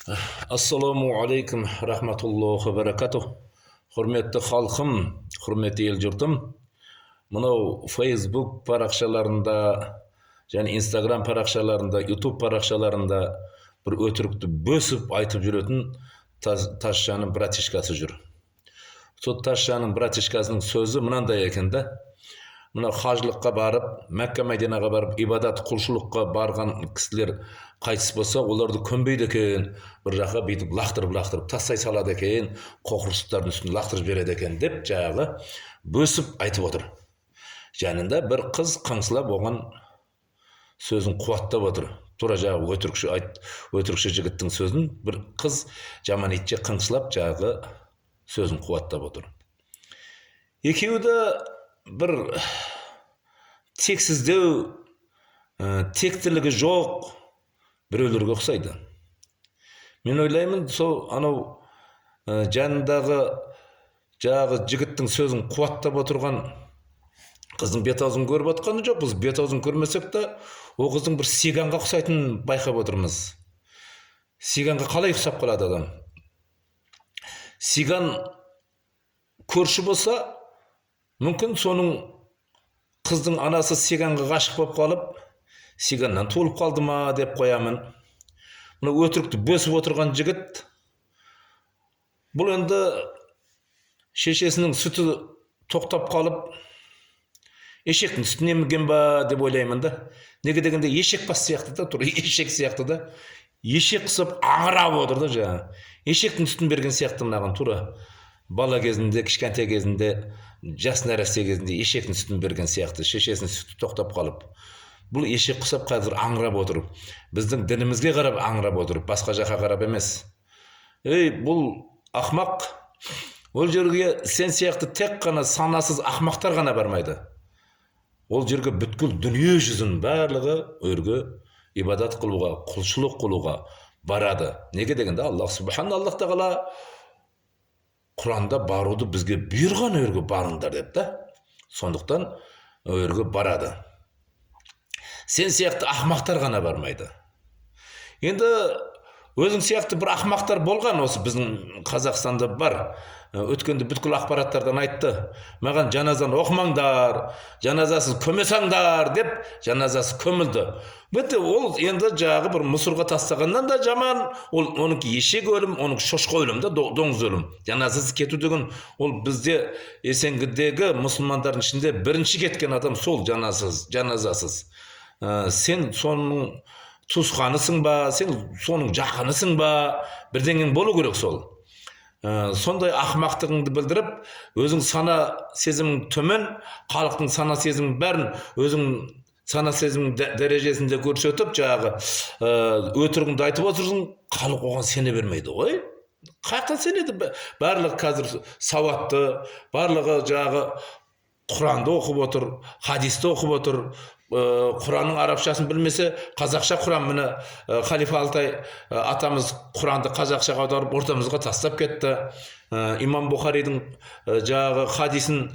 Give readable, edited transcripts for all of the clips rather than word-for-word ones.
Assalamu alaikum rahmatullohi wa barakatuh. Hurmetli halkım, hurmetli el jurtum. Mınау Facebook paraqşalarında, және Instagram paraqşalarında, YouTube paraqşalarında bir ötürükті bösіп айтып жүретін Тазжанның братишкасы жүр. Сол Тазжанның братишкасының сөзі мынандай екен да. Мына хажылыққа барып, Мәкке Мәдинаға барып, ибадат құлшылыққа барған кісілер қайтыс болса, оларды көнбейді екен, бір жаққа бүйтіп лақтырып тастай салады екен, қоқырсықтардың үстін лақтырып береді екен деп жағы бөсіп айтып отыр. Жанында бір қыз қаңсылап оған сөзін қуаттап отыр. Тура жағы өтірікші жігіттің сөзін бір қыз жаман итше қыңсылап жағы сөзін қуаттап отыр. Екеуі де бір тексіздеу, тектілігі жоқ біреулерге ұқсайды. Мен ойлаймын, сол анау жанындағы жағы жігіттің сөзін қуаттап отырған қыздың бет-аузын көріп отқаны жоқ. Біз бет-аузын көрмесек те, о қыздың бір сиганға ұқсайтынын байқап отырмыз. Сиганға қалай ұқсап қалады адам? Сиган көрші болса, мүмкін соның қыздың анасы сиганға ғашық болып қалып, сиганнан туылып қалды ма деп қоямын. Мына өтірікті бөсіп отырған жігіт, бұл енді шешесінің сүті тоқтап қалып, ешектің сүтіне мінген ба деп ойлаймын да. Неге дегенде ешек бас сияқты да, тура ешек сияқты да. Ешек қысып аңырап отыр да жаңа. Ешектің сүтін берген сияқты мынаған тура. Бала кезінде, кішкентай кезінде, жас нәресте кезінде ешектің сүтін берген сияқты, шешесінің сүті тоқтап қалып. Бұл ешек құсап қазір аңырап отыр. Біздің дінімізге қарап аңырап отыр, басқа жаққа қарап емес. Бұл ақмақ. Ол жерге сен сияқты тек қана санасыз ақмақтар ғана бармайды. Ол жерге бүткіл дүние жүзін барлығы өрге ибадат қылуға, құлшылық қылуға барады. Неге дегенде Аллах Аллах тағала Құранда баруды бізге бұйырған өрге барыңдар деп та. Сондықтан өрге барады. Сен сияқты ақмақтар ғана бармайды. Енді өзің сияқты бір ақмақтар болған осы біздің Қазақстанда бар. Өткенде бүткіл ақпараттардан айтты. Маған жаназаны оқымаңдар, жаназасыз көмесаңдар деп жаназасы көмілді. Бітті ол енді жағы бір мұсырға тастағаннан да жаман, оныңки ешек өлім, оныңки шошқа өлім да, доңыз өлім. Жаназасыз кету деген ол бізде Есенгідегі мұсылмандардың ішінде бірінші кеткен адам сол жаназасыз. Сен соның туысқанысың ба, сен соның жақынысың ба, бірдеңең болу керек сол. Сондай ақмақтығыңды білдіріп, өзің сана сезімің төмен, халықтың сана сезімін бәрін өзің сана сезімің дәрежесінде көрсетіп, жағы өтірігіңді айтып отырсың, халық оған сене бермейді ғой. Қаяқтан сенеді? Барлығы қазір сауатты, барлығы жағы Құранды оқып отыр, хадисті оқып отыр. Құранның арабшасын білмесе, қазақша Құран, міне Халифа Алтай атамыз Құранды қазақшаға аударып ортамызға тастап кетті. Имам Бұхаридің жағы хадисін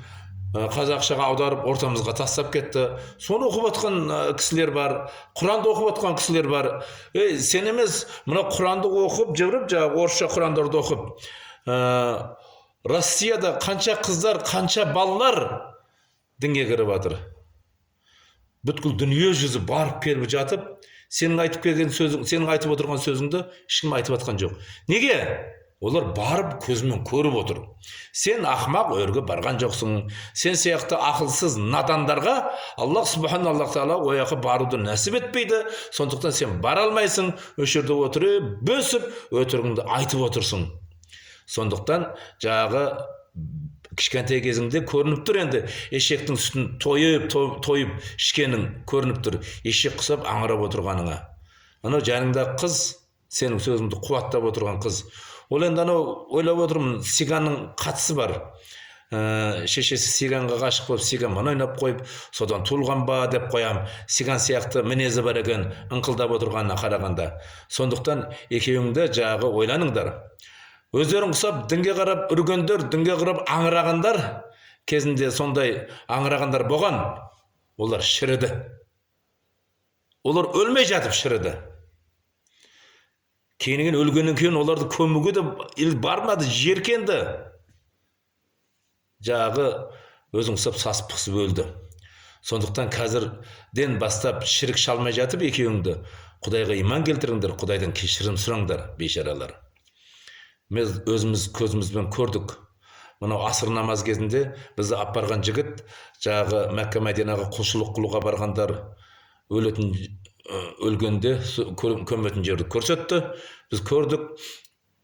қазақшаға аударып ортамызға тастап кетті. Соны оқып отқан кісілер бар, Құранды оқып отқан кісілер бар. Сен емес, мына Құранды оқып жүріп, жағы орысша Құрандарды оқып, Россияда қанша қыздар, қанша балалар дінге кіріп жатыр. Бүткіл дүние жүзі барып келіп жатып, сенің айтып келген сөзің, сенің айтып отырған сөзіңді ешкім айтып жатқан жоқ. Неге? Олар барып көзімен көріп отыр. Сен ақмақ өрге барған жоқсың. Сен сияқты ақылсыз надандарға Аллах Аллах тағала ояққа баруды нәсіп етпейді. Сондықтан сен бара алмайсың, өшерде отырып, бөсіп, өтірігіңді айтып отырсың. Сондықтан жағы кішкентай кезіңде көрініп тұр, енді ешектің сүтін тойып ішкенің көрініп тұр, ешек құсап аңырап отырғаныңа. Анау жаныңда қыз, сенің сөзіңді қуаттап отырған қыз. Ол енді анау ойлап отырмын, сиганның қатысы бар. Шешесі сиганға ғашық болып, сиганмен ойнап қойып, содан туылған ба деп қоям. Сиган сияқты мінезі бар екен, ыңқылдап отырғанына қарағанда. Сондықтан екеуіңді жағы ойланыңдар. Өздерің құсап дінге қарап үргендер, дінге қарап аңырағандар, кезінде сондай аңырағандар болған, олар шіріді. Олар өлмей жатып шіріді. Кейіннен өлгеннен кейін оларды көмуге де ел бармады, жеркенді. Жағы өзің ұқсап сасып пықсып өлді. Сондықтан қазірден бастап шірік шалмай жатып екеуіңді Құдайға иман келтіріңдер, Құдайдан кешірім сұраңдар, бейшаралар. Біз өзіміз көзімізбен көрдік. Мынау асыр намаз кезінде бізді алып барған жігіт жағы Мәкке Мәдинаға құлшылық қылуға барғандар өлгенде көметін жерді көрсетті. Біз көрдік.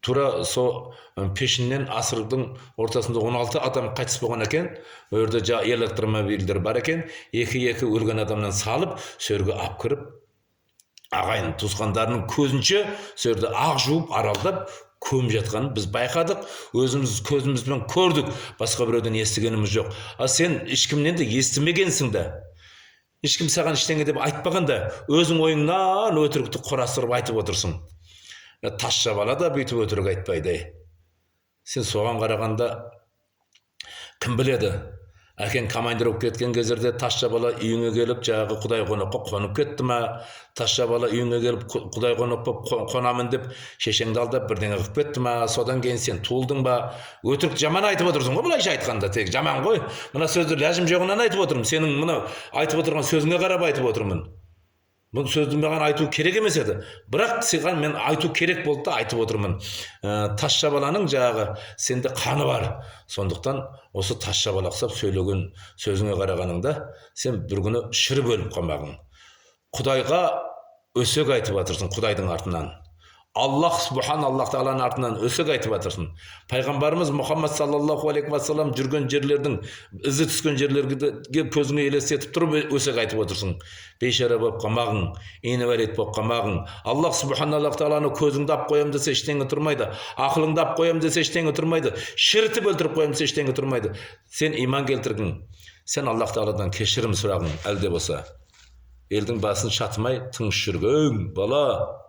Тура со пешінен асырдың ортасында 16 адам қайтыс болған екен. Ол жерде электромобильдер бар екен. Екі өлген адамнан салып, сөрге алып кіріп, ағайын туысқандарының көзінше сөрді ақ жуып, аралдап көміп жатқанын біз байқадық, өзіміз көзімізбен көрдік, басқа біреуден естігеніміз жоқ. А сен ешкімнен де естімегенсің да. Ешкім саған ештеңе деп айтпағанда, өзің ойыңнан өтірікті құрастырып айтып отырсың. Тасша бала да бүйтіп өтірік айтпайды. Сен соған қарағанда кім біледі? Әкең командировка болып кеткен кездерде тасша бала үйіңе келіп, жағы Құдай қонаққа қонып кетті ма? Тасша бала үйіңе келіп, Құдай қонаққа қонамын деп шешеңді алдап бірдеңе қылып кетті ма? Содан кейін сен туылдың ба? Өтірік жаман айтып отырсың ғой, былайша айтқанда тек жаман ғой. Мына сөзді ләжім жоғынан айтып отырмын. Сенің мына айтып отырған сөзіңе қарап айтып отырмын. Бұл сөзді маған айту керек емес еді. Бірақ саған мен айту керек болды да айтып отырмын. Тасша баланың жағы сенде қаны бар. Сондықтан осы тасша бала ұқсап сөйлеген сөзіңе қарағаныңда сен бір күні шіріп өліп қалмағың. Құдайға өсек айтып жатырсың Құдайдың артынан. Аллах Аллах Тағаланың артынан өсек айтып жатырсың. Пайғамбарымыз Мұхаммад саллаллаху алейхи вассалам жүрген жерлердің, ізі түскен жерлерге көзіңе елестетіп тұрып өсек айтып отырсың. Бейшара болып қалмағың, инвалид болып қалмағың. Аллах Тағаланы көзіңді алып қоямын десе ештеңе тұрмайды. Ақылыңды алып қоямын десе ештеңе тұрмайды. Шірітіп өлтіріп қоямын десе ештеңе тұрмайды. Сен иман келтірдің. Сен Аллах Тағаладан кешірім сұрағың әлде болса. Елдің басын шатымай тыныш жүргің бала.